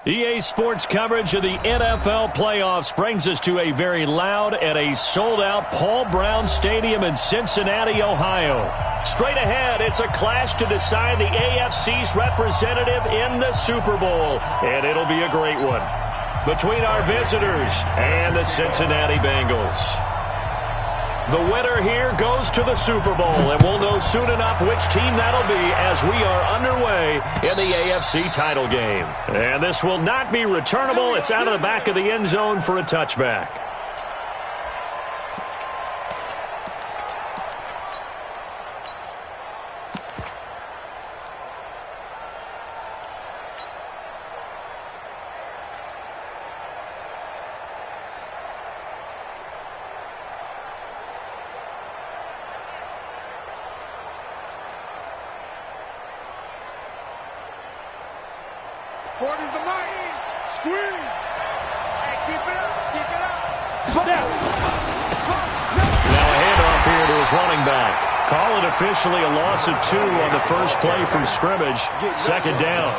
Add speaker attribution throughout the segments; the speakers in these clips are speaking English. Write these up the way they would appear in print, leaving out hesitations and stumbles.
Speaker 1: EA Sports coverage of the NFL playoffs brings us to a very loud and a sold-out Paul Brown Stadium in Cincinnati, Ohio. Straight ahead, it's a clash to decide the AFC's representative in the Super Bowl, and it'll be a great one between our visitors and the Cincinnati Bengals. The winner here goes to the Super Bowl, and we'll know soon enough which team that'll be as we are underway in the AFC title game. And this will not be returnable. It's out of the back of the end zone for a touchback.
Speaker 2: Officially a loss of 2 on the first play from scrimmage. Second down.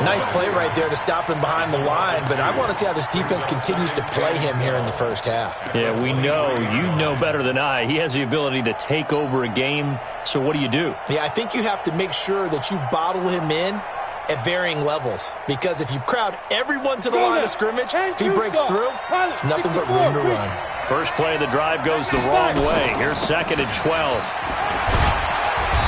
Speaker 3: Nice play right there to stop him behind the line, but I want to see how this defense continues to play him here in the first half.
Speaker 1: Yeah, we know. You know better than I. He has the ability to take over a game, so what do you do?
Speaker 3: Yeah, I think you have to make sure that you bottle him in at varying levels, because if you crowd everyone to the line of scrimmage, if he breaks through, it's nothing but room to run.
Speaker 1: First play of the drive goes the wrong way. Here's 2nd and 12.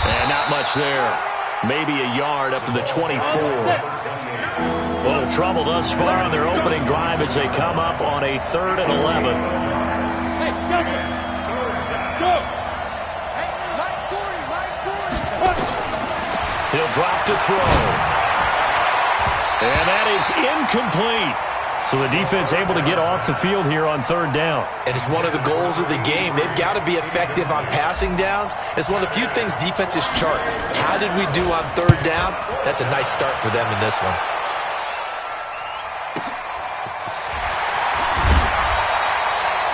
Speaker 1: And not much there. Maybe a yard up to the 24. A little trouble thus far on their opening drive as they come up on a 3rd and 11. He'll drop to throw. And that is incomplete. So the defense able to get off the field here on 3rd down.
Speaker 3: And it's one of the goals of the game. They've got to be effective on passing downs. It's one of the few things defenses chart. How did we do on 3rd down? That's a nice start for them in this one.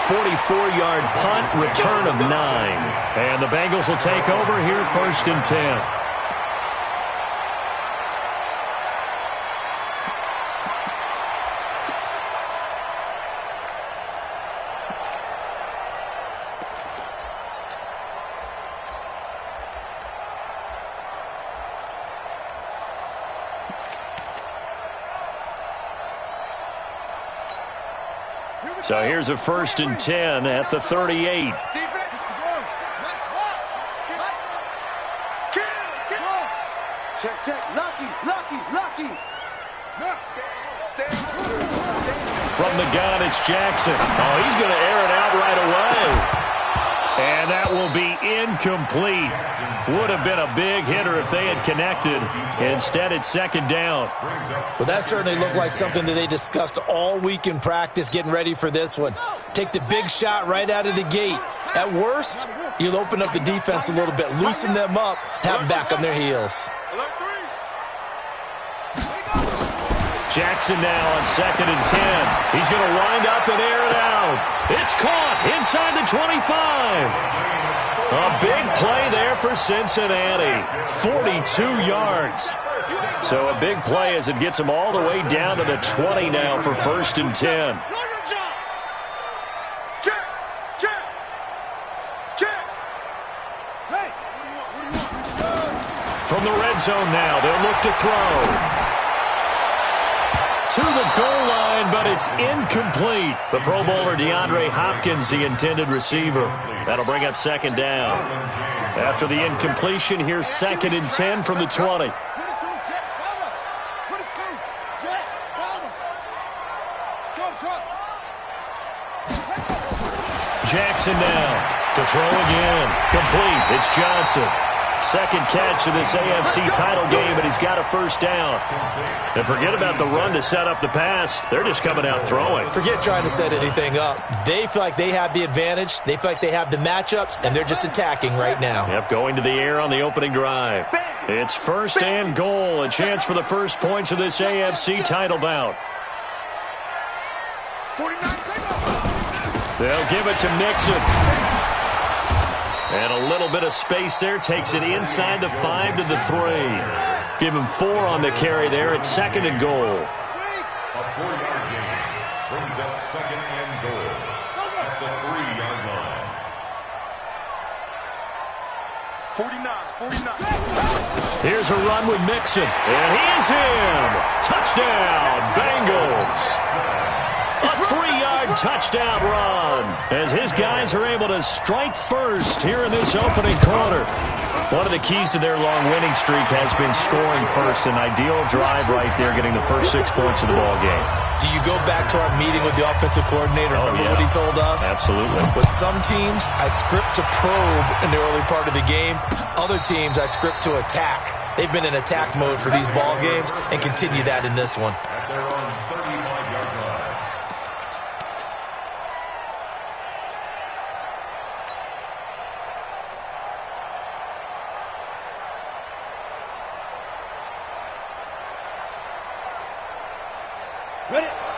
Speaker 1: .44-yard punt, return of 9. And the Bengals will take over here 1st and 10. So here's a 1st and 10 at the 38.
Speaker 4: Check. Lucky.
Speaker 1: From the gun, it's Jackson. Oh, he's going to air it out right away. And that will be incomplete. Would have been a big hitter if they had connected. Instead, it's 2nd down.
Speaker 3: Well, that certainly looked like something that they discussed all week in practice, getting ready for this one. Take the big shot right out of the gate. At worst, you'll open up the defense a little bit, loosen them up, have them back on their heels.
Speaker 1: Jackson now on 2nd and 10. He's going to wind up and air it out. It's caught inside the 25. A big play there for Cincinnati. 42 yards. So a big play as it gets them all the way down to the 20 now for 1st and 10. From the red zone now, they'll look to throw. To the goal line, but it's incomplete. The Pro Bowler DeAndre Hopkins, the intended receiver. That'll bring up 2nd down. After the incompletion, here's 2nd and 10 from the 20. Jackson now to throw again. Complete. It's Johnson. 2nd catch of this AFC title game, and he's got a 1st down. And forget about the run to set up the pass. They're just coming out throwing.
Speaker 3: Forget trying to set anything up. They feel like they have the advantage. They feel like they have the matchups, and they're just attacking right now.
Speaker 1: Yep, going to the air on the opening drive. It's 1st and goal. A chance for the first points of this AFC title bout. They'll give it to Mixon. And a little bit of space there. Takes it inside the 5 to the 3. Give him 4 on the carry there at 2nd and goal. Here's a run with Mixon, and he is in. Touchdown, Bengals. A 3-yard touchdown run as his guys are able to strike first here in this opening quarter. One of the keys to their long winning streak has been scoring first. An ideal drive right there, getting the first 6 points of the ball game.
Speaker 3: Do you go back to our meeting with the offensive coordinator? Remember what he told us?
Speaker 1: Absolutely.
Speaker 3: With some teams, I script to probe in the early part of the game. Other teams, I script to attack. They've been in attack mode for these ball games and continue that in this one.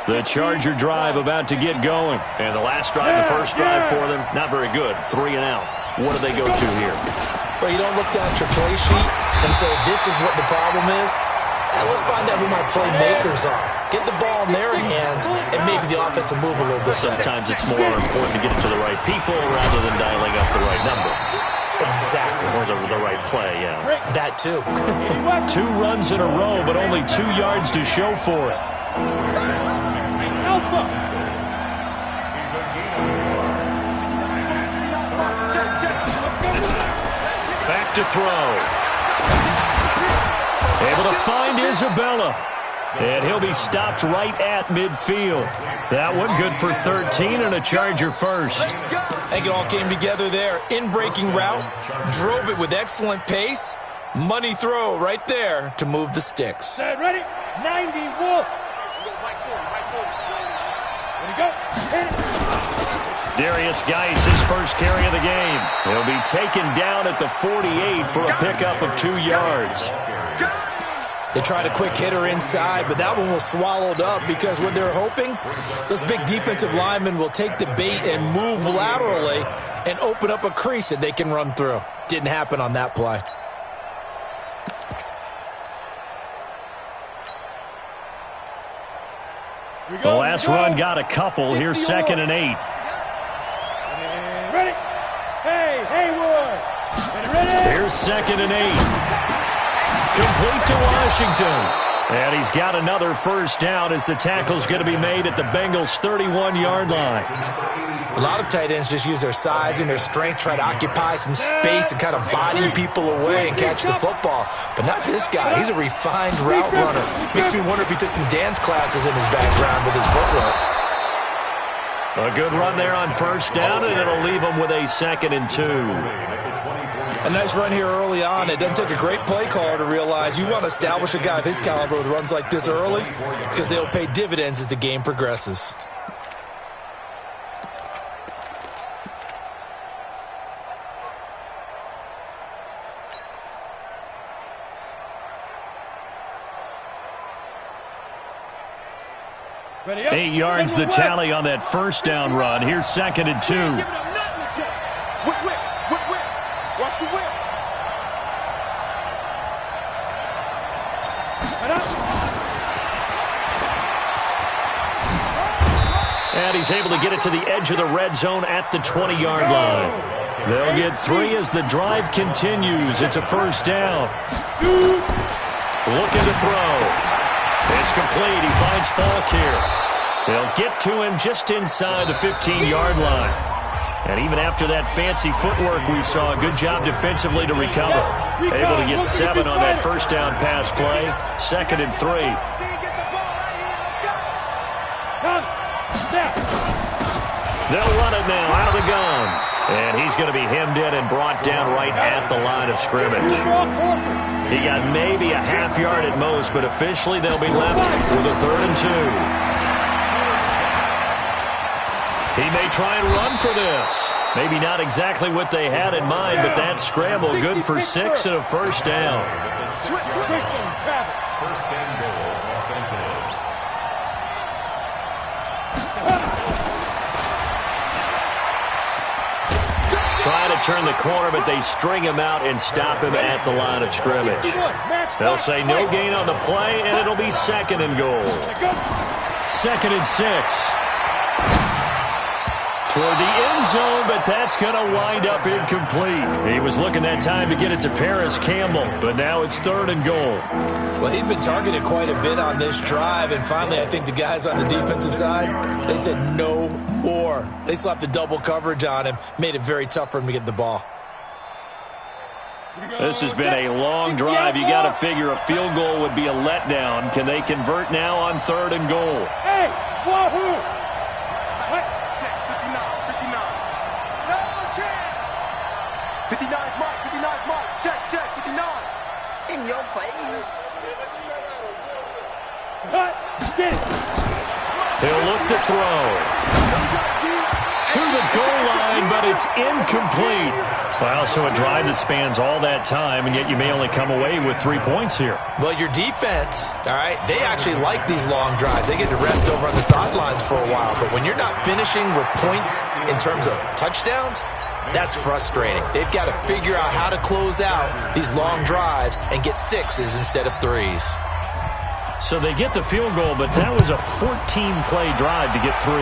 Speaker 1: The Charger drive about to get going. And the last drive, the first drive for them, not very good. 3 and out. What do they go to here?
Speaker 3: Well, you don't look down at your play sheet and say, this is what the problem is. Let's find out who my playmakers are. Get the ball in their hands, and maybe the offense will move a little bit better.
Speaker 1: Sometimes it's more important to get it to the right people rather than dialing up the right number.
Speaker 3: Exactly.
Speaker 1: Or the right play, yeah.
Speaker 3: That too.
Speaker 1: 2 runs in a row, but only 2 yards to show for it. Back to throw. Able to find Isabella. And he'll be stopped right at midfield. That one good for 13 and a Charger first.
Speaker 3: I think it all came together there. In-breaking route. Drove it with excellent pace. Money throw right there to move the sticks.
Speaker 4: Ready? 90, Wolf.
Speaker 1: Darius Geis, his first carry of the game. He'll be taken down at the 48 for a pickup of 2 yards.
Speaker 3: They tried a quick hitter inside, but that one was swallowed up because what they're hoping, those big defensive linemen will take the bait and move laterally and open up a crease that they can run through. Didn't happen on that play.
Speaker 1: The last run got a couple. Here's 2nd and 8.
Speaker 4: Ready? Hey, Haywood. Ready?
Speaker 1: Here's 2nd and 8. Complete to Washington. And he's got another first down as the tackle's going to be made at the Bengals' 31-yard line.
Speaker 3: A lot of tight ends just use their size and their strength, try to occupy some space and kind of body people away and catch the football. But not this guy. He's a refined route runner. Makes me wonder if he took some dance classes in his background with his footwork.
Speaker 1: A good run there on first down, and it'll leave him with a 2nd and 2.
Speaker 3: A nice run here early on. It doesn't take a great play caller to realize you want to establish a guy of his caliber with runs like this early because they'll pay dividends as the game progresses.
Speaker 4: Ready up.
Speaker 1: 8 yards the tally on that first down run. Here's 2nd and 2.
Speaker 4: Whip. Watch the whip.
Speaker 1: And he's able to get it to the edge of the red zone at the 20-yard line. They'll get 3 as the drive continues. It's a first down. Looking to throw. It's complete. He finds Falk here. They'll get to him just inside the 15-yard line. And even after that fancy footwork we saw, a good job defensively to recover. Able to get 7 on that first down pass play. 2nd and 3. They'll run it now out of the gun. And he's going to be hemmed in and brought down right at the line of scrimmage. He got maybe a half yard at most, but officially they'll be left with a 3rd and 2. He may try and run for this. Maybe not exactly what they had in mind, but that scramble good for 6 and a first down.
Speaker 5: First and goal, Los Angeles.
Speaker 1: Try to turn the corner, but they string him out and stop him at the line of scrimmage. They'll say no gain on the play, and it'll be 2nd and goal. 2nd and 6. toward the end zone, but that's going to wind up incomplete. He was looking that time to get it to Paris Campbell, but now it's 3rd and goal.
Speaker 3: Well, he'd been targeted quite a bit on this drive, and finally I think the guys on the defensive side, they said no more. They slapped the double coverage on him, made it very tough for him to get the ball.
Speaker 1: This has been a long drive. You got to figure a field goal would be a letdown. Can they convert now on 3rd and goal?
Speaker 4: Hey, wahoo!
Speaker 6: Check, 59, 59. No, check. 59's Mike, 59's Mike. Check, 59. In your face.
Speaker 4: Get it.
Speaker 1: He'll look to throw. To the goal line, but it's incomplete. Well, so a drive that spans all that time, and yet you may only come away with 3 points here.
Speaker 3: Well, your defense, all right, they actually like these long drives. They get to rest over on the sidelines for a while. But when you're not finishing with points in terms of touchdowns, that's frustrating. They've got to figure out how to close out these long drives and get 6s instead of 3s.
Speaker 1: So they get the field goal, but that was a 14-play drive to get 3.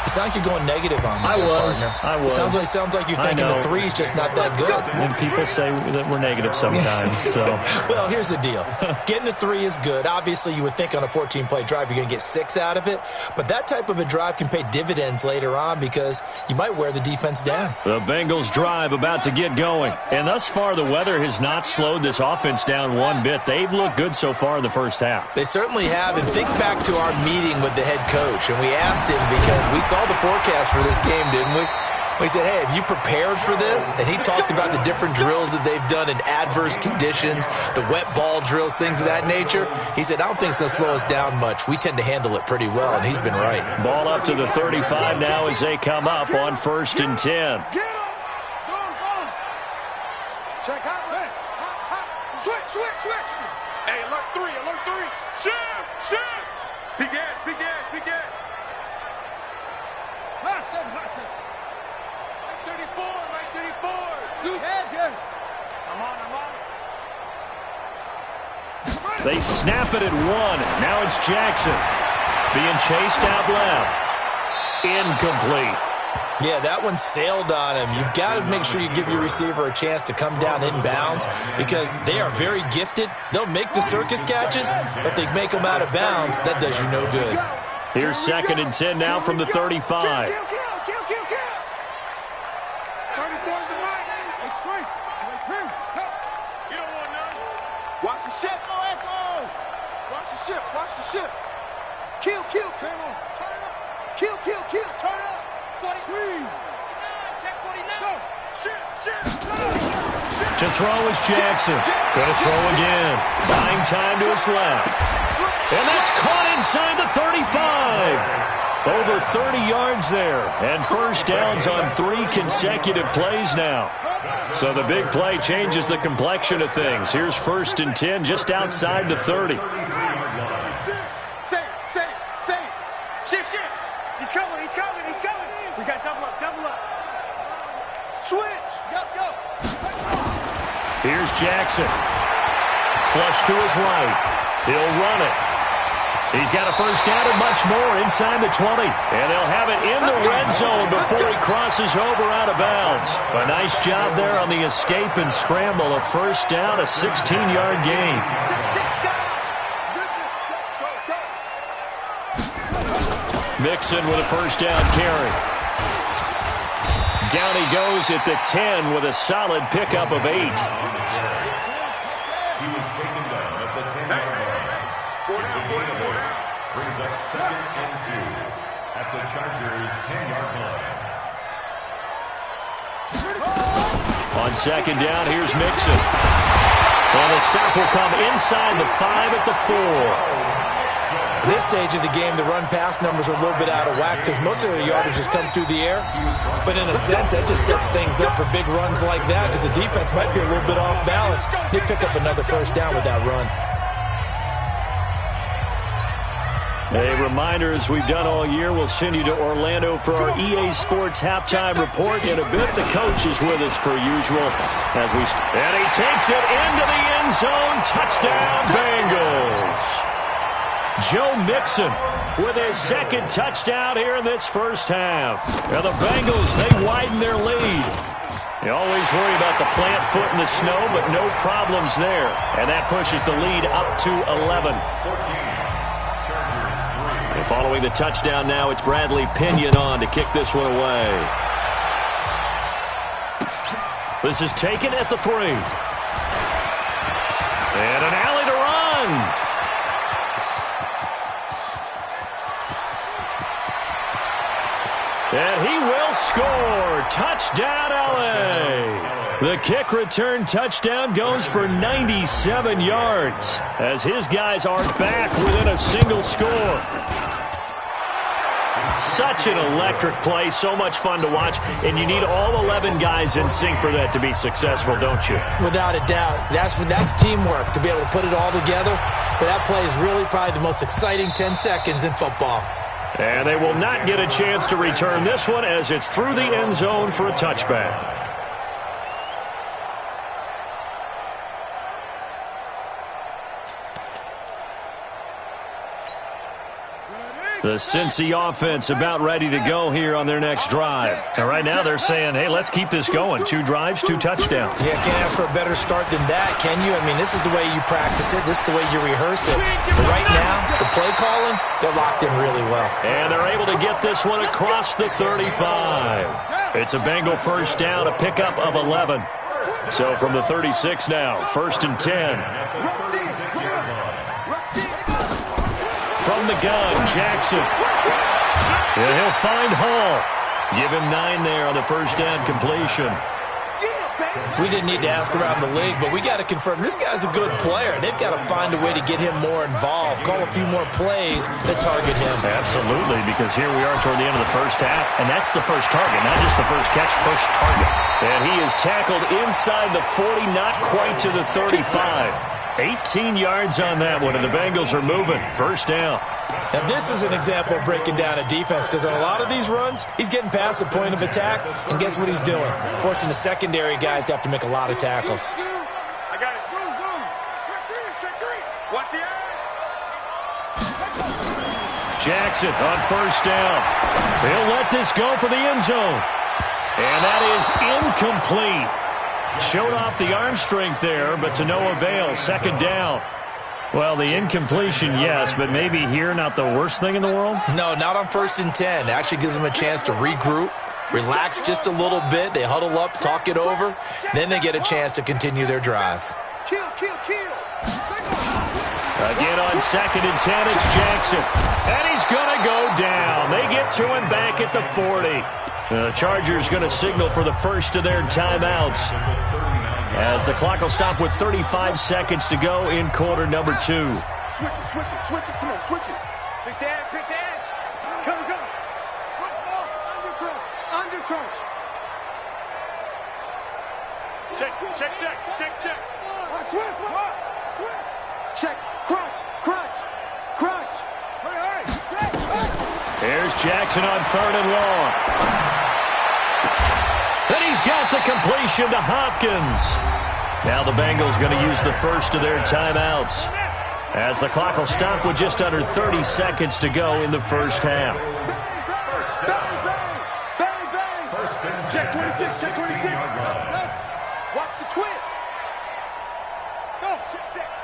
Speaker 3: It's not like you're going negative on me,
Speaker 1: I was.
Speaker 3: Sounds like you're thinking the 3's just not that good.
Speaker 1: And people say that we're negative sometimes. So,
Speaker 3: well, here's the deal. Getting the 3 is good. Obviously, you would think on a 14-play drive you're going to get 6 out of it. But that type of a drive can pay dividends later on because you might wear the defense down.
Speaker 1: The Bengals drive about to get going. And thus far, the weather has not slowed this offense down one bit. They've looked good so far in the first half.
Speaker 3: They certainly have. And think back to our meeting with the head coach. And we asked him because we saw the forecast for this game, didn't we? We said, hey, have you prepared for this? And he talked about the different drills that they've done in adverse conditions, the wet ball drills, things of that nature. He said, I don't think it's going to slow us down much. We tend to handle it pretty well, and he's been right.
Speaker 1: Ball up to the 35 now as they come up on 1st and 10.
Speaker 6: Get him! Go! Check out. Hey. Switch! Hey, alert 3. Shift! Begin. Pass it. 34. Scoot heads here. I'm on.
Speaker 1: They snap it at 1. Now it's Jackson. Being chased out left. Incomplete.
Speaker 3: Yeah, that one sailed on him. You've got to make sure you give your receiver a chance to come down inbounds because they are very gifted. They'll make the circus catches, but they make them out of bounds. That does you no good.
Speaker 1: Here's 2nd and 10 now from the 35.
Speaker 6: Kill. 34's the mic. It's free. You don't want none. Watch the ship. Go, Echo. Watch the ship. Kill. Turn up. Kill. Turn up. 40. Check 49. Go. Ship.
Speaker 1: To throw is Jackson. Gonna throw again. Buying time to his left. And that's caught inside the 35. Over 30 yards there. And first downs on 3 consecutive plays now. So the big play changes the complexion of things. Here's 1st and 10 just outside the 30.
Speaker 6: Say it. Shift. He's coming. We got double up. Switch. Go.
Speaker 1: Here's Jackson. Flush to his right. He'll run it. He's got a first down and much more inside the 20. And they'll have it in the red zone before he crosses over out of bounds. A nice job there on the escape and scramble. A first down, a 16-yard gain. Mixon with a first down carry. Down he goes at the 10 with a solid pickup of 8.
Speaker 5: He was taken down at the 10-yard line. Brings up 2nd and 2 at the Chargers' 10-yard line.
Speaker 1: On 2nd down, here's Mixon. And the stop will come inside the 5 at the 4.
Speaker 3: At this stage of the game, the run-pass numbers are a little bit out of whack because most of the yardage has come through the air. But in a sense, that just sets things up for big runs like that because the defense might be a little bit off balance. They pick up another first down with that run.
Speaker 1: A reminder, as we've done all year, we'll send you to Orlando for our EA Sports halftime report. In a bit, the coach is with us per usual. And he takes it into the end zone. Touchdown, Bengals. Joe Mixon with his second touchdown here in this first half. Now the Bengals, they widen their lead. You always worry about the plant foot in the snow, but no problems there. And that pushes the lead up to 11. And following the touchdown now, it's Bradley Pinion on to kick this one away. This is taken at the 3. And an alley to run. And he will score. Touchdown, LA. The kick return touchdown goes for 97 yards as his guys are back within a single score. Such an electric play, so much fun to watch, and you need all 11 guys in sync for that to be successful, don't you?
Speaker 3: Without a doubt. That's teamwork, to be able to put it all together. But that play is really probably the most exciting 10 seconds in football.
Speaker 1: And they will not get a chance to return this one as it's through the end zone for a touchback. The Cincy offense about ready to go here on their next drive. And right now they're saying, hey, let's keep this going. 2 drives, 2 touchdowns.
Speaker 3: Yeah, can't ask for a better start than that, can you? I mean, this is the way you practice it. This is the way you rehearse it. But right now, the play calling, they're locked in really well.
Speaker 1: And they're able to get this one across the 35. It's a Bengal first down, a pickup of 11. So from the 36 now, 1st and 10. From the gun, Jackson. And he'll find Hall. Give him 9 there on the first down completion.
Speaker 3: We didn't need to ask around the league, but we got to confirm this guy's a good player. They've got to find a way to get him more involved, call a few more plays that target him.
Speaker 1: Absolutely, because here we are toward the end of the first half, and that's the first target, not just the first catch, first target. And he is tackled inside the 40, not quite to the 35. 18 yards on that one, and the Bengals are moving. First down.
Speaker 3: Now, this is an example of breaking down a defense, because on a lot of these runs, he's getting past the point of attack, and guess what he's doing? Forcing the secondary guys to have to make a lot of tackles.
Speaker 6: I got it. Check 3. Watch the eye.
Speaker 1: Jackson on first down. He'll let this go for the end zone. And that is incomplete. Showed off the arm strength there, but to no avail. Second down. Well, the incompletion, yes, but maybe here not the worst thing in the world?
Speaker 3: No, not on 1st and 10. It actually gives them a chance to regroup, relax just a little bit. They huddle up, talk it over. Then they get a chance to continue their drive.
Speaker 6: Kill.
Speaker 1: Again on 2nd and 10, it's Jackson. And he's going to go down. They get to him back at the 40. The Chargers going to signal for the first of their timeouts as the clock will stop with 35 seconds to go in quarter number 2.
Speaker 6: Switch it. Come on, switch it. Pick the edge. Come. Switch ball. Under crunch. Check. Switch. Check. Crunch. Hurry. Check.
Speaker 1: Here's Jackson on 3rd and long. And he's got the completion to Hopkins. Now the Bengals going to use the first of their timeouts as the clock will stop with just under 30 seconds to go in the first half.
Speaker 6: Bang. Check 26. Watch the twins. Go.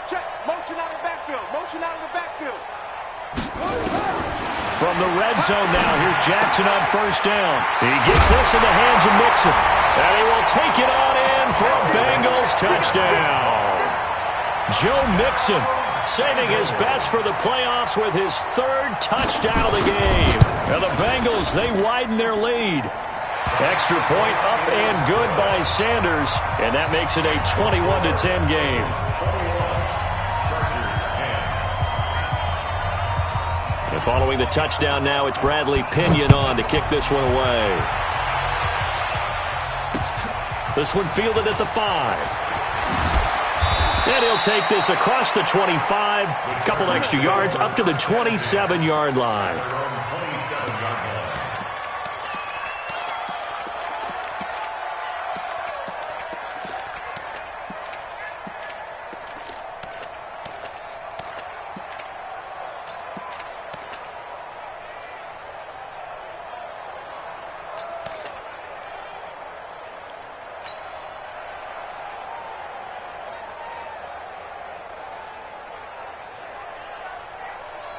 Speaker 6: Check. Motion out of the backfield.
Speaker 1: From the red zone now, here's Jackson on first down. He gets this in the hands of Mixon. And he will take it on in for a Bengals touchdown. Joe Mixon saving his best for the playoffs with his 3rd touchdown of the game. Now the Bengals, they widen their lead. Extra point up and good by Sanders. And that makes it a 21-10 game. And following the touchdown now, it's Bradley Pinion on to kick this one away. This one fielded at the 5. And he'll take this across the 25, a couple extra yards, up to the 27-yard line.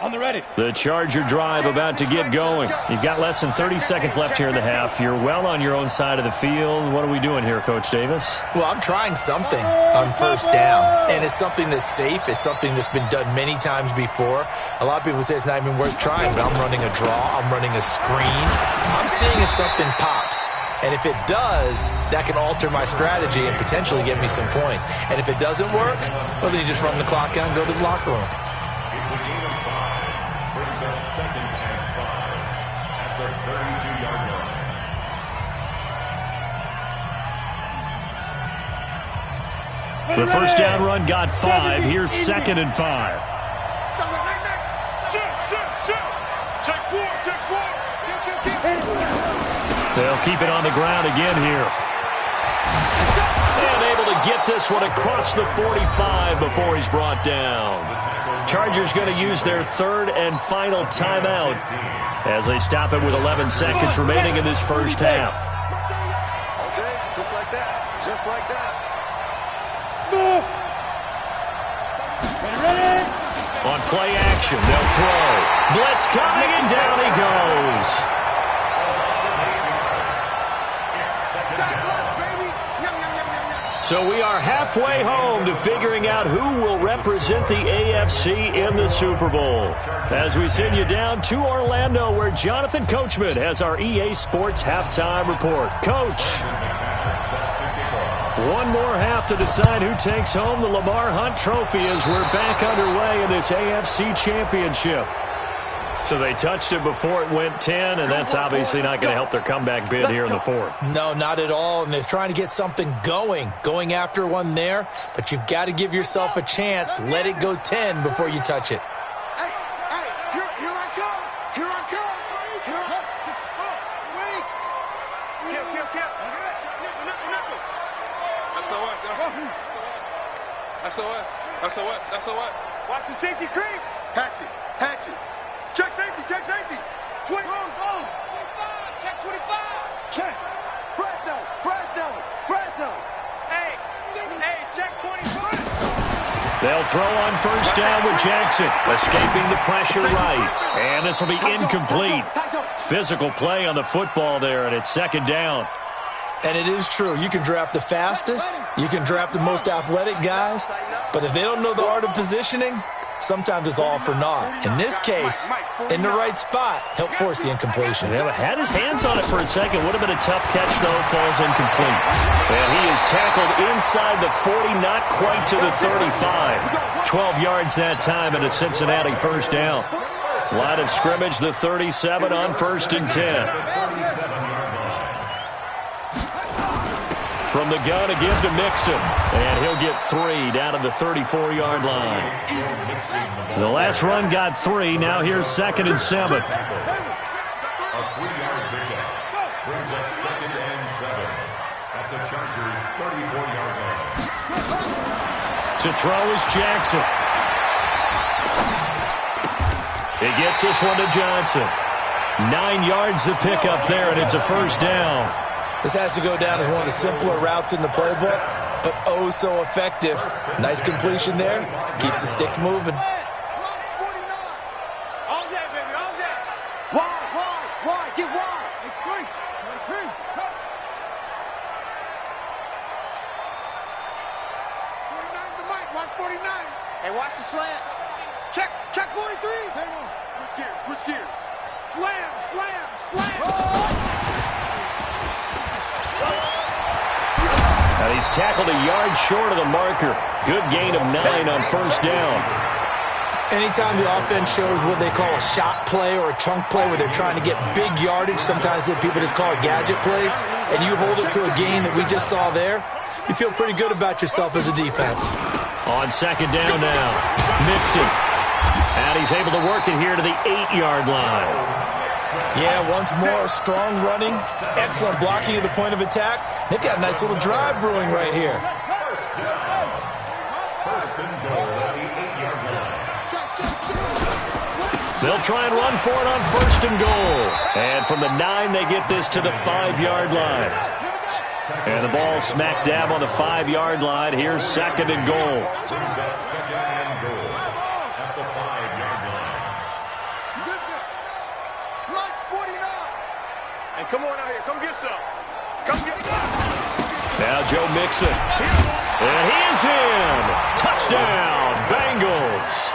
Speaker 4: On the ready.
Speaker 1: The Charger drive about to get going. You've got less than 30 seconds left here in the half. You're well on your own side of the field. What are we doing here, Coach Davis?
Speaker 3: Well, I'm trying something on first down, and it's something that's safe. It's something that's been done many times before. A lot of people say it's not even worth trying, but I'm running a draw. I'm running a screen. I'm seeing if something pops. And if it does, that can alter my strategy and potentially get me some points. And if it doesn't work, well, then you just run the clock out and go to the locker room.
Speaker 5: It's a gain of 5. Brings up 2nd and 5 at the 32-yard line.
Speaker 1: The first down run got 5. Here's 2nd and 5.
Speaker 6: Check 4, check 4.
Speaker 1: They'll keep it on the ground again here. And able to get this one across the 45 before he's brought down. Chargers going to use their 3rd and final timeout as they stop it with 11 seconds remaining in this first half.
Speaker 6: Okay, just like that. Just like that.
Speaker 4: Smooth. Ready.
Speaker 1: On play action, they'll throw. Blitz coming, and down he goes. So we are halfway home to figuring out who will represent the AFC in the Super Bowl. As we send you down to Orlando, where Jonathan Coachman has our EA Sports halftime report. Coach, one more half to decide who takes home the Lamar Hunt Trophy as we're back underway in this AFC Championship. So they touched it before it went 10, and that's obviously not going to help their comeback bid here in the 4th.
Speaker 3: No, not at all. And they're trying to get something going after one there. But you've got to give yourself a chance. Let it go 10 before you touch it.
Speaker 6: Hey, here I come. Here I come. Here I come. Wait. Kill. SOS.
Speaker 4: Watch the safety creep.
Speaker 6: Hatchet. Check safety. 20. Go. 25. Check 25. Check. Fresno. Hey, check 25.
Speaker 1: They'll throw on first down with Jackson, escaping the pressure right. And this will be incomplete. Physical play on the football there, and it's 2nd down.
Speaker 3: And it is true. You can draft the fastest. You can draft the most athletic guys. But if they don't know the art of positioning, sometimes it's all for naught. In this case, in the right spot, help force the incompletion.
Speaker 1: Yeah, had his hands on it for a second. Would have been a tough catch, though. Falls incomplete. And he is tackled inside the 40, not quite to the 35. 12 yards that time and a Cincinnati first down. Line of scrimmage, the 37 on 1st and 10. From the gun again to Mixon. And he'll get 3 down to the 34-yard line. The last run got 3. Now here's 2nd and 7.
Speaker 5: A 3-yard pickup brings up 2nd and 7 at the Chargers' 34-yard line.
Speaker 1: To throw is Jackson. He gets this one to Johnson. 9 yards to pick up there, and it's a first down.
Speaker 3: This has to go down as one of the simpler routes in the playbook, but oh so effective. Nice completion there. Keeps the sticks moving.
Speaker 4: All day, baby, all day. Wide. Get wide. It's great. 23.
Speaker 6: 49's the mic. Watch 49.
Speaker 4: Hey, watch the slant.
Speaker 6: Check 43. Switch gears. Slam.
Speaker 1: And he's tackled a yard short of the marker. Good gain of 9 on first down.
Speaker 3: Anytime the offense shows what they call a shot play or a chunk play where they're trying to get big yardage, sometimes people just call it gadget plays, and you hold it to a gain that we just saw there, you feel pretty good about yourself as a defense.
Speaker 1: On 2nd down now, Mixon. And he's able to work it here to the 8-yard line.
Speaker 3: Yeah, once more, strong running, excellent blocking at the point of attack. They've got a nice little drive brewing right here.
Speaker 5: First and goal at the 8-yard line.
Speaker 1: They'll try and run for it on 1st and goal. And from the 9, they get this to the 5-yard line. And the ball smack dab on the 5-yard line. Here's 2nd and goal.
Speaker 5: Brings up 2nd and goal at the 5-yard line.
Speaker 1: Now Joe Mixon. And he is in. Touchdown, Bengals.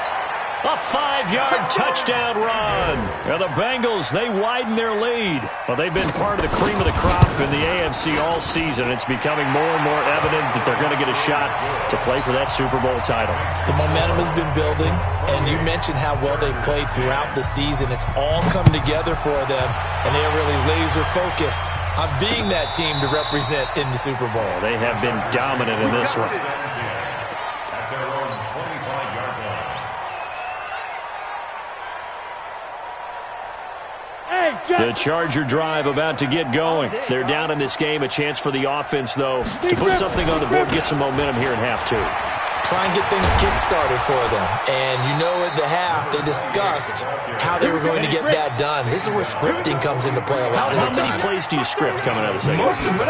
Speaker 1: A 5-yard touchdown run. And the Bengals, they widen their lead. Well, they've been part of the cream of the crop in the AFC all season. It's becoming more and more evident that they're going to get a shot to play for that Super Bowl title.
Speaker 3: The momentum has been building, and you mentioned how well they've played throughout the season. It's all come together for them, and they're really laser-focused on being that team to represent in the Super Bowl.
Speaker 1: They have been dominant in this one.
Speaker 5: At their own 25-yard line.
Speaker 1: The Charger drive about to get going. They're down in this game. A chance for the offense, though, to put something on the board, get some momentum here in half two.
Speaker 3: Try and get things kick-started for them. And you know at the half, they discussed how they were going to get that done. This is where scripting comes into play a lot of the time.
Speaker 1: How many plays do you script coming out of the second?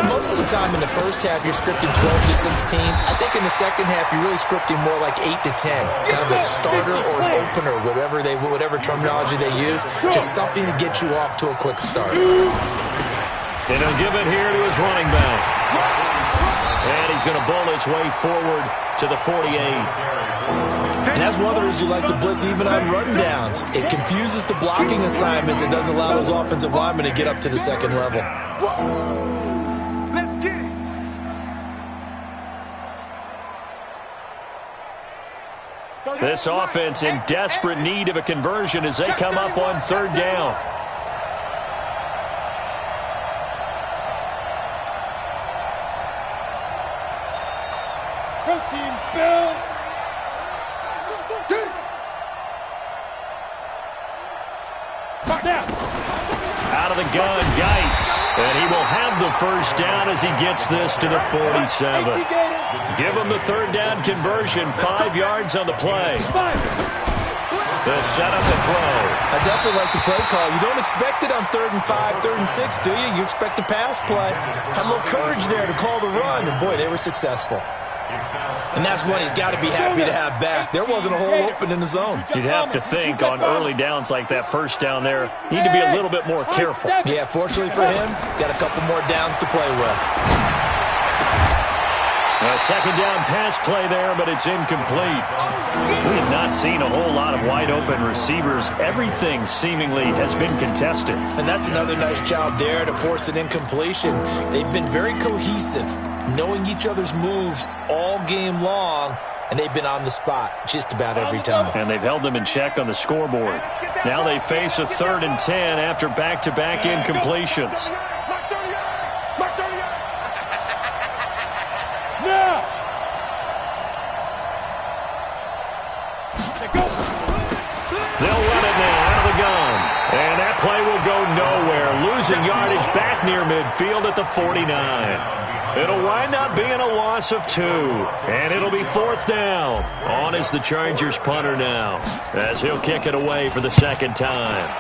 Speaker 3: Most of the time in the first half, you're scripting 12 to 16. I think in the second half, you're really scripting more like 8 to 10. Kind of a starter or an opener, whatever terminology they use. Just something to get you off to a quick start.
Speaker 1: And he'll give it here to his running back. And he's going to bull his way forward to the 48.
Speaker 3: And that's one of the reasons you like to blitz even on run downs. It confuses the blocking assignments. It doesn't allow those offensive linemen to get up to the second level.
Speaker 6: Let's get it.
Speaker 1: This offense in desperate need of a conversion as they come up on third down.
Speaker 4: Protein spill.
Speaker 1: Out of the gun, Geis. And he will have the first down as he gets this to the 47. Give him the third down conversion, 5 yards on the play. They'll set up the throw.
Speaker 3: I definitely like the play call. You don't expect it on 3rd and 5, 3rd and 6, do you? You expect a pass play. Had a little courage there to call the run, and boy, they were successful. And that's one he's got to be happy to have back. There wasn't a hole open in the zone.
Speaker 1: You'd have to think on early downs like that first down there, you need to be a little bit more careful.
Speaker 3: Yeah, fortunately for him, got a couple more downs to play with.
Speaker 1: A second down pass play there, but it's incomplete. We have not seen a whole lot of wide open receivers. Everything seemingly has been contested.
Speaker 3: And that's another nice job there to force an incompletion. They've been very cohesive, knowing each other's moves all game long, and they've been on the spot just about every time.
Speaker 1: And they've held them in check on the scoreboard. Now they face a 3rd and 10 after back-to-back incompletions. They'll run it now out of the gun. And that play will go nowhere. Losing yardage back near midfield at the 49. It'll wind up being a loss of 2. And it'll be 4th down. On is the Chargers punter now, as he'll kick it away for the second time.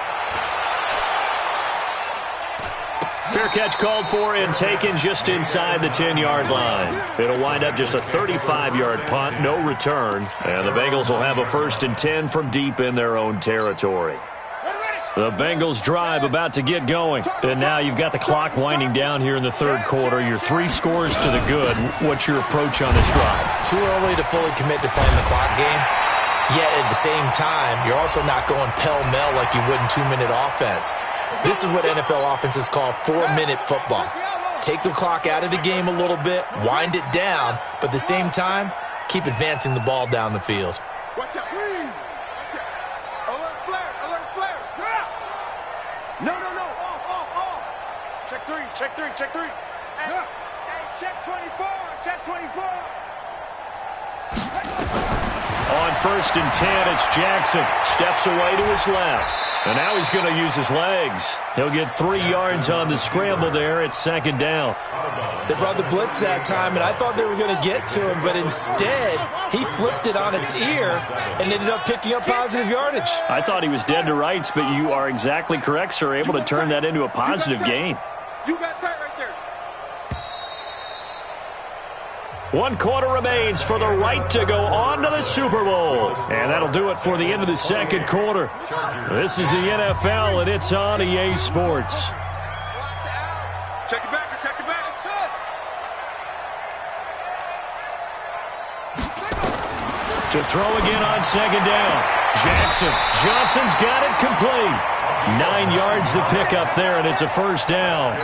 Speaker 1: Fair catch called for and taken just inside the 10-yard line. It'll wind up just a 35-yard punt, no return. And the Bengals will have a 1st and 10 from deep in their own territory. The Bengals drive about to get going. And now you've got the clock winding down here in the 3rd quarter. Your 3 scores to the good. What's your approach on this drive?
Speaker 3: Too early to fully commit to playing the clock game. Yet at the same time, you're also not going pell-mell like you would in 2-minute offense. This is what NFL offenses call 4-minute football. Take the clock out of the game a little bit, wind it down, but at the same time, keep advancing the ball down the field.
Speaker 6: Watch out. Watch out. Alert flare. Alert flare. No. Off. Check 3. Hey, check 24. Check 24.
Speaker 1: On 1st and 10, it's Jackson. Steps away to his left. And now he's going to use his legs. He'll get 3 yards on the scramble there at 2nd down.
Speaker 3: They brought the blitz that time, and I thought they were going to get to him, but instead, he flipped it on its ear and ended up picking up positive yardage.
Speaker 1: I thought he was dead to rights, but you are exactly correct, sir, able to turn that into a positive gain.
Speaker 6: You got tight right there.
Speaker 1: 1 quarter remains for the right to go on to the Super Bowl. And that'll do it for the end of the 2nd quarter. This is the NFL, and it's on EA Sports.
Speaker 6: Check it back.
Speaker 1: To throw again on second down. Johnson's got it complete. 9 yards to pick up there, and it's a first down.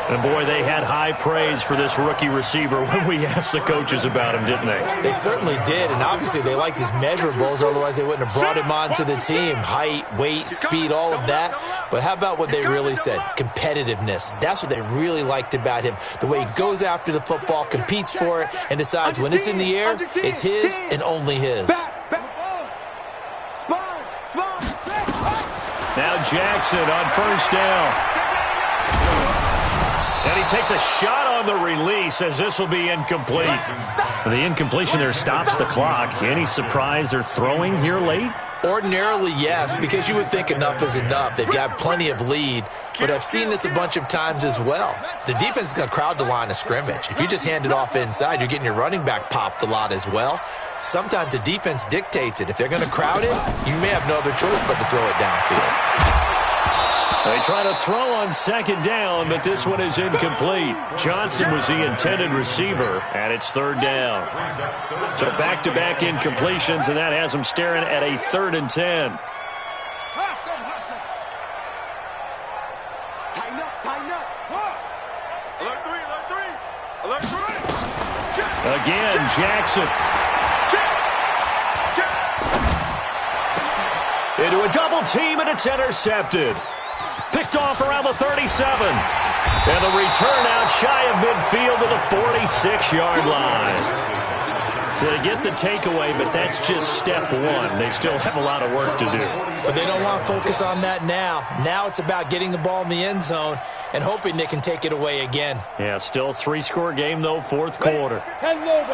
Speaker 1: And, boy, they had high praise for this rookie receiver when we asked the coaches about him, didn't they?
Speaker 3: They certainly did, and obviously they liked his measurables. Otherwise, they wouldn't have brought him onto the team. Height, weight, speed, all of that. But how about what they really said? Competitiveness. That's what they really liked about him. The way he goes after the football, competes for it, and decides when it's in the air, it's his and only his.
Speaker 1: Now Jackson on first down. And he takes a shot on the release as this will be incomplete. The incompletion there stops the clock. Any surprise they're throwing here late?
Speaker 3: Ordinarily, yes, because you would think enough is enough. They've got plenty of lead, but I've seen this a bunch of times as well. The defense is going to crowd the line of scrimmage. If you just hand it off inside, you're getting your running back popped a lot as well. Sometimes the defense dictates it. If they're going to crowd it, you may have no other choice but to throw it downfield.
Speaker 1: They try to throw on second down, but this one is incomplete. Johnson was the intended receiver, and it's third down. So back-to-back incompletions, and that has them staring at a 3rd and 10.
Speaker 4: Tighten up.
Speaker 6: Alert three.
Speaker 1: Again, Jackson. Into a double team, and it's intercepted. Picked off around the 37. And the return out shy of midfield to the 46-yard line. So they get the takeaway, but that's just step one. They still have a lot of work to do.
Speaker 3: But they don't want to focus on that now. Now it's about getting the ball in the end zone and hoping they can take it away again.
Speaker 1: Yeah, still 3-score game, though, 4th quarter.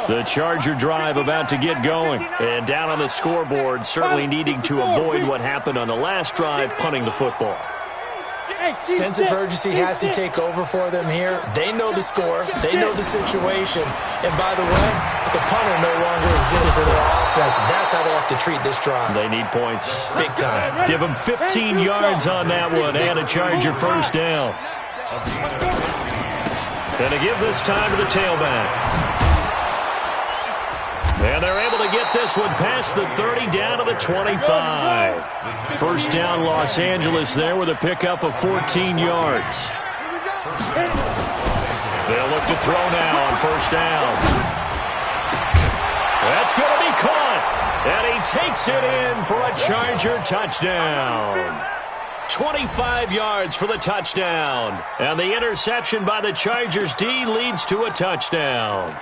Speaker 1: The Charger drive about to get going. And down on the scoreboard, certainly needing to avoid what happened on the last drive, punting the football.
Speaker 3: Sense of urgency has to take over for them here. They know the score. They know the situation. And by the way, the punter no longer exists for their offense. That's how they have to treat this drive.
Speaker 1: They need points.
Speaker 3: Big time.
Speaker 1: Give them 15 yards on that one and a Charger first down. Going to give this time to the tailback. And they're able to get this one past the 30 down to the 25. First down Los Angeles there with a pickup of 14 yards. They'll look to throw now on first down. That's going to be caught. And he takes it in for a Charger touchdown. 25 yards for the touchdown. And the interception by the Chargers D leads to a touchdown.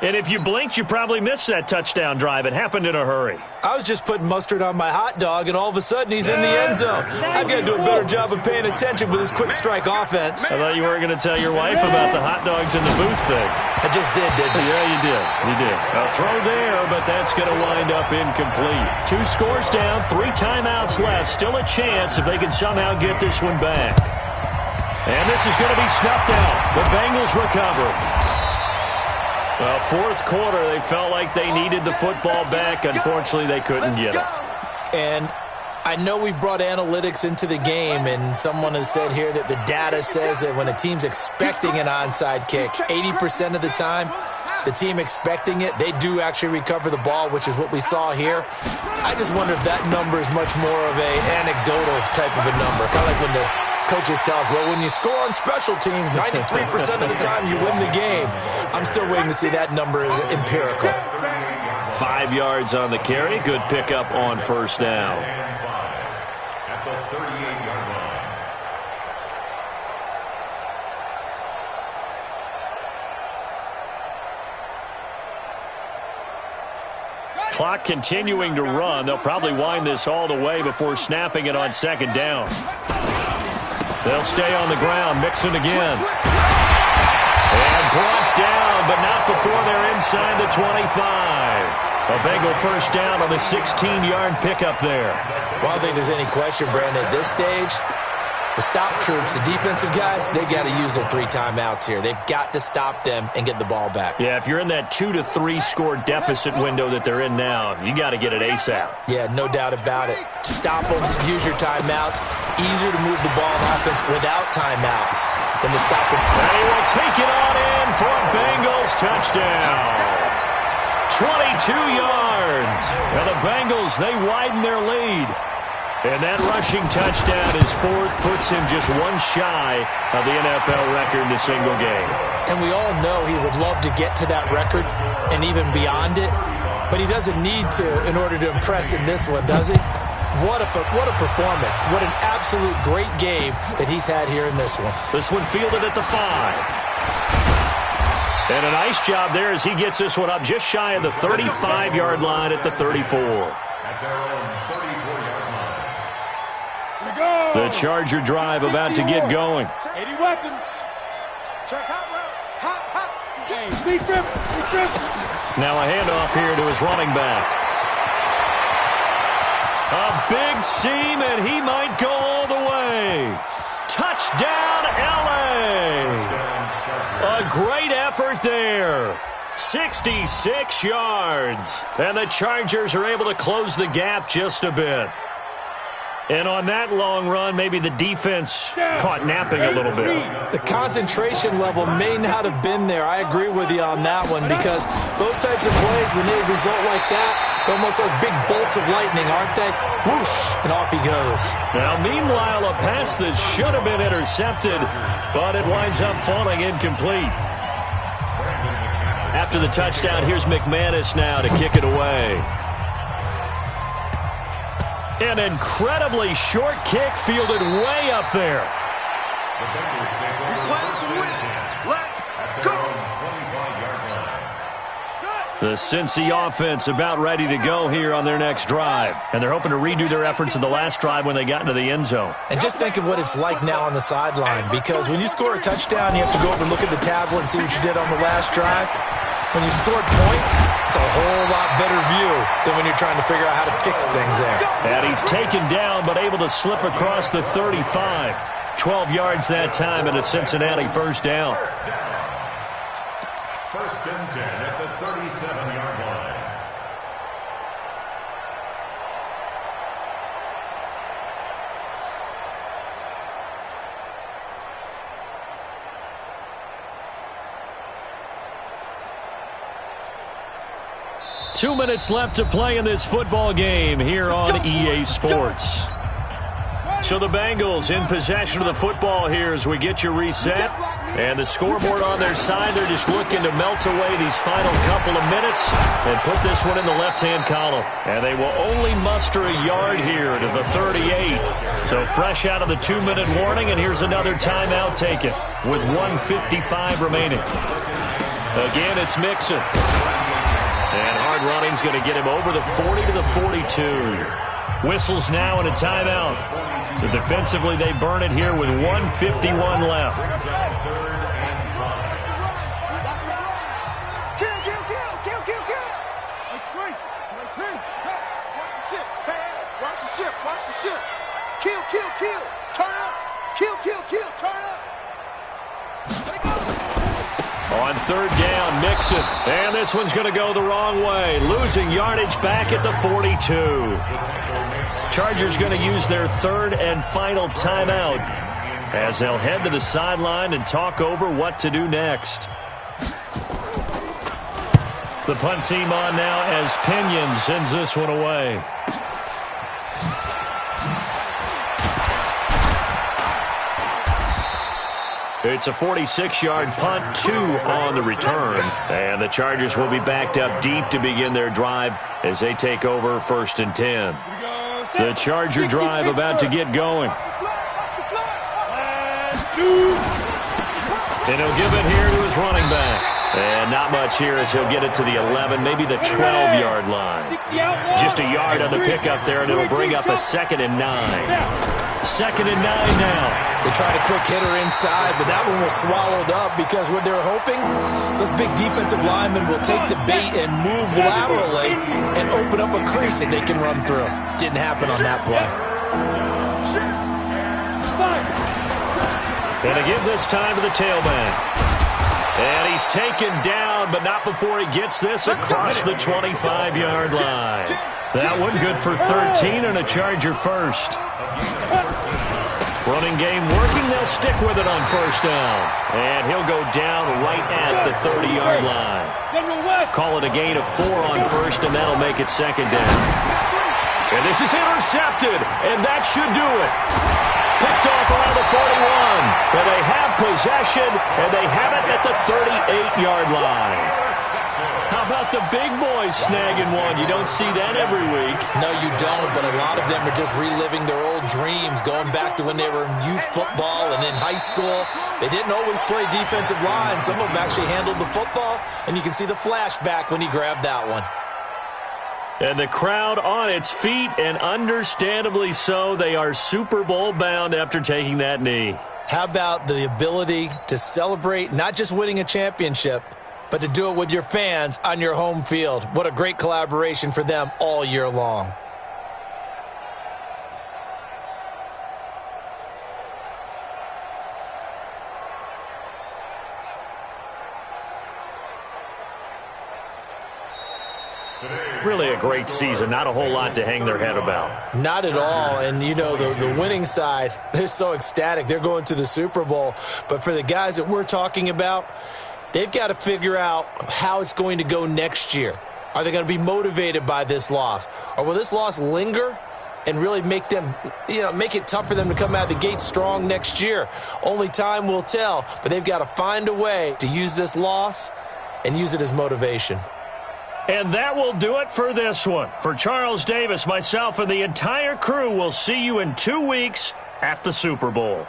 Speaker 1: And if you blinked, you probably missed that touchdown drive. It happened in a hurry.
Speaker 3: I was just putting mustard on my hot dog, and all of a sudden he's in the end zone. I've got to do a better job of paying attention with this quick strike offense.
Speaker 1: I thought you weren't going to tell your wife about the hot dogs in the booth thing.
Speaker 3: I just did, didn't I?
Speaker 1: Yeah, you did. You did. A throw there, but that's going to wind up incomplete. 2 scores down, 3 timeouts left. Still a chance if they can somehow get this one back. And this is going to be snuffed out. The Bengals recover. Well, 4th quarter, they felt like they needed the football back. Unfortunately, they couldn't get it.
Speaker 3: And I know we've brought analytics into the game, and someone has said here that the data says that when a team's expecting an onside kick, 80% of the time, the team expecting it, they do actually recover the ball, which is what we saw here. I just wonder if that number is much more of a anecdotal type of a number, kind of like when the coaches tell us, well, when you score on special teams, 93% of the time you win the game. I'm still waiting to see that number is empirical.
Speaker 1: 5 yards on the carry. Good pickup on first down.
Speaker 5: At the 38-yard line.
Speaker 1: Clock continuing to run. They'll probably wind this all the way before snapping it on second down. They'll stay on the ground. Mixon again. And brought down, but not before they're inside the 25. A Bengal first down on the 16-yard pickup there.
Speaker 3: Well, I don't think there's any question, Brandon, at this stage, the stop troops, the defensive guys, they got to use their 3 timeouts here. They've got to stop them and get the ball back.
Speaker 1: Yeah, if you're in that 2 to 3 score deficit window that they're in now, you got to get it ASAP.
Speaker 3: Yeah, no doubt about it. Stop them, use your timeouts. Easier to move the ball on offense without timeouts than to stop them.
Speaker 1: And he will take it on in for a Bengals touchdown. 22 yards. And the Bengals, they widen their lead. And that rushing touchdown is fourth, puts him just one shy of the NFL record in a single game.
Speaker 3: And we all know he would love to get to that record and even beyond it, but he doesn't need to in order to impress in this one, does he? What a performance. What an absolute great game that he's had here in this one.
Speaker 1: This one fielded at the 5. And a nice job there as he gets this one up just shy of the 35-yard line at the 34.
Speaker 5: At their own 34-yard line.
Speaker 1: The Charger drive about to get going.
Speaker 4: 80 weapons. Check hot route. Hot. Hey, speed trip.
Speaker 1: Now a handoff here to his running back. A big seam, and he might go all the way. Touchdown, L.A. A great effort there. 66 yards. And the Chargers are able to close the gap just a bit. And on that long run, maybe the defense caught napping a little bit.
Speaker 3: The concentration level may not have been there. I agree with you on that one, because those types of plays, when they result like that, they're almost like big bolts of lightning, aren't they? Whoosh, and off he goes.
Speaker 1: Now, meanwhile, a pass that should have been intercepted, but it winds up falling incomplete. After the touchdown, here's McManus now to kick it away. An incredibly short kick fielded way up there.
Speaker 5: The Bengals take over first and 10 at their own 25-yard line.
Speaker 1: The Cincy offense about ready to go here on their next drive. And they're hoping to redo their efforts in the last drive when they got into the end zone.
Speaker 3: And just think of what it's like now on the sideline, because when you score a touchdown, you have to go over and look at the tablet and see what you did on the last drive. When you scored points, it's a whole lot better view than when you're trying to figure out how to fix things there.
Speaker 1: And he's taken down, but able to slip across the 35. 12 yards that time and a Cincinnati first down.
Speaker 5: First and 10 at the 37-yard line.
Speaker 1: Two minutes left to play in this football game here on EA Sports. So the Bengals in possession of the football here as we get you reset. And the scoreboard on their side, they're just looking to melt away these final couple of minutes and put this one in the left-hand column. And they will only muster a yard here to the 38. So fresh out of the 2-minute warning, and here's another timeout taken with 1:55 remaining. Again, it's Mixon. And hard running's going to get him over the 40 to the 42. Whistles now and a timeout. So defensively, they burn it here with 1:51 left.
Speaker 6: Watch the ship. Kill. Turn up. Kill. Turn up. Let it go.
Speaker 1: On third down, Mixon. And this one's going to go the wrong way. Losing yardage back at the 42. Chargers going to use their third and final timeout as they'll head to the sideline and talk over what to do next. The punt team on now as Pinion sends this one away. It's a 46-yard punt, 2 on the return. And the Chargers will be backed up deep to begin their drive as they take over first and 10. The Charger drive about to get going. And he'll give it here to his running back. And not much here as he'll get it to the 11, maybe the 12-yard line. Just a yard on the pickup there, and it'll bring up a 2nd and 9. 2nd and 9 now.
Speaker 3: They tried a quick hitter inside, but that one was swallowed up because what they're hoping, those big defensive linemen will take the bait and move laterally and open up a crease that they can run through. Didn't happen on that play.
Speaker 1: And to give this time to the tailback. And he's taken down, but not before he gets this across the 25-yard line. That one good for 13 and a Charger first. Running game working. They'll stick with it on first down. And he'll go down right at the 30-yard line. Call it a gain of 4 on first, and that'll make it second down. And this is intercepted, and that should do it. Picked off around the 41. And they have possession, and they have it at the 38-yard line. How about the big boys snagging one? You don't see that every week.
Speaker 3: No, you don't, but a lot of them are just reliving their old dreams, going back to when they were in youth football and in high school. They didn't always play defensive line. Some of them actually handled the football, and you can see the flashback when he grabbed that one.
Speaker 1: And the crowd on its feet, and understandably so. They are Super Bowl bound after taking that knee.
Speaker 3: How about the ability to celebrate not just winning a championship, but to do it with your fans on your home field? What a great collaboration for them all year long.
Speaker 1: Really a great season. Not a whole lot to hang their head about.
Speaker 3: Not at all. And, you know, the winning side, they're so ecstatic. They're going to the Super Bowl. But for the guys that we're talking about, they've got to figure out how it's going to go next year. Are they going to be motivated by this loss? Or will this loss linger and really make them, make it tough for them to come out of the gate strong next year? Only time will tell, but they've got to find a way to use this loss and use it as motivation.
Speaker 1: And that will do it for this one. For Charles Davis, myself, and the entire crew, we'll see you in 2 weeks at the Super Bowl.